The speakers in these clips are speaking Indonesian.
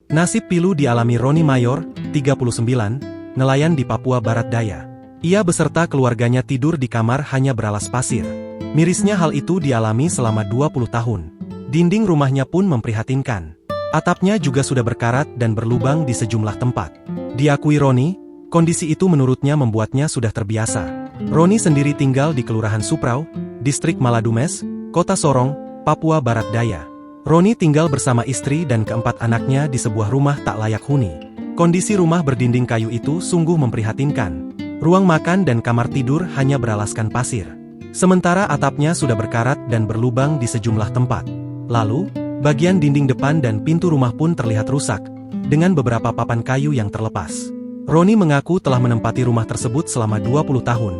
Nasib pilu dialami Roni Mayor, 39, nelayan di Papua Barat Daya. Ia beserta keluarganya tidur di kamar hanya beralas pasir. Mirisnya hal itu dialami selama 20 tahun. Dinding rumahnya pun memprihatinkan. Atapnya juga sudah berkarat dan berlubang di sejumlah tempat. Diakui Roni, kondisi itu menurutnya membuatnya sudah terbiasa. Roni sendiri tinggal di Kelurahan Suprau, Distrik Maladumes, Kota Sorong, Papua Barat Daya. Roni tinggal bersama istri dan keempat anaknya di sebuah rumah tak layak huni. Kondisi rumah berdinding kayu itu sungguh memprihatinkan. Ruang makan dan kamar tidur hanya beralaskan pasir. Sementara atapnya sudah berkarat dan berlubang di sejumlah tempat. Lalu, bagian dinding depan dan pintu rumah pun terlihat rusak, dengan beberapa papan kayu yang terlepas. Roni mengaku telah menempati rumah tersebut selama 20 tahun,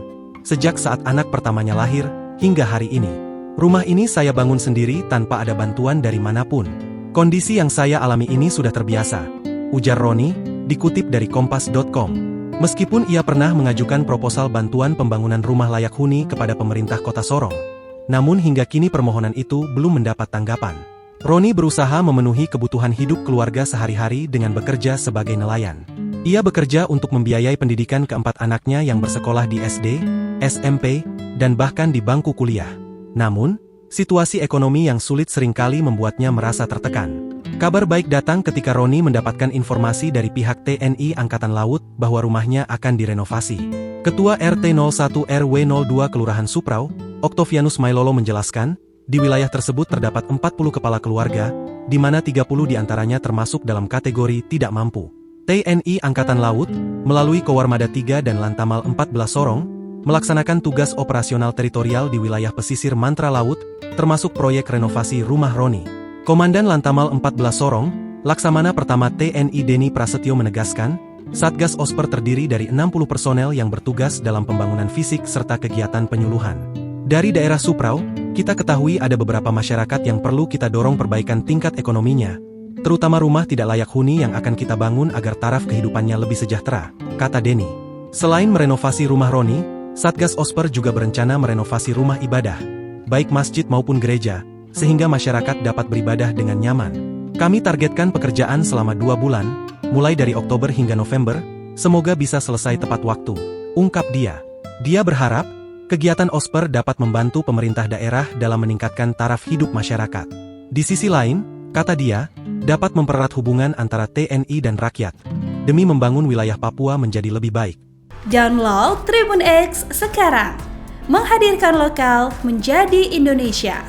sejak saat anak pertamanya lahir, hingga hari ini. Rumah ini saya bangun sendiri tanpa ada bantuan dari manapun. Kondisi yang saya alami ini sudah terbiasa, ujar Roni, dikutip dari Kompas.com. Meskipun ia pernah mengajukan proposal bantuan pembangunan rumah layak huni kepada pemerintah Kota Sorong, namun hingga kini permohonan itu belum mendapat tanggapan. Roni berusaha memenuhi kebutuhan hidup keluarga sehari-hari dengan bekerja sebagai nelayan. Ia bekerja untuk membiayai pendidikan keempat anaknya yang bersekolah di SD, SMP, dan bahkan di bangku kuliah. Namun, situasi ekonomi yang sulit seringkali membuatnya merasa tertekan. Kabar baik datang ketika Roni mendapatkan informasi dari pihak TNI Angkatan Laut bahwa rumahnya akan direnovasi. Ketua RT 01 RW 02 Kelurahan Suprau, Oktovianus Mailolo menjelaskan, di wilayah tersebut terdapat 40 kepala keluarga, di mana 30 diantaranya termasuk dalam kategori tidak mampu. TNI Angkatan Laut, melalui Kowarmada 3 dan Lantamal 14 Sorong, melaksanakan tugas operasional teritorial di wilayah pesisir Mantra Laut, termasuk proyek renovasi rumah Roni. Komandan Lantamal 14 Sorong, Laksamana Pertama TNI Deni Prasetyo menegaskan, Satgas Osper terdiri dari 60 personel yang bertugas dalam pembangunan fisik serta kegiatan penyuluhan. Dari daerah Suprau, kita ketahui ada beberapa masyarakat yang perlu kita dorong perbaikan tingkat ekonominya, terutama rumah tidak layak huni yang akan kita bangun agar taraf kehidupannya lebih sejahtera, kata Deni. Selain merenovasi rumah Roni, Satgas Osper juga berencana merenovasi rumah ibadah, baik masjid maupun gereja, sehingga masyarakat dapat beribadah dengan nyaman. Kami targetkan pekerjaan selama 2 bulan, mulai dari Oktober hingga November, semoga bisa selesai tepat waktu, ungkap dia. Dia berharap, kegiatan Osper dapat membantu pemerintah daerah dalam meningkatkan taraf hidup masyarakat. Di sisi lain, kata dia, dapat mempererat hubungan antara TNI dan rakyat, demi membangun wilayah Papua menjadi lebih baik. Download Tribun X sekarang, menghadirkan lokal menjadi Indonesia.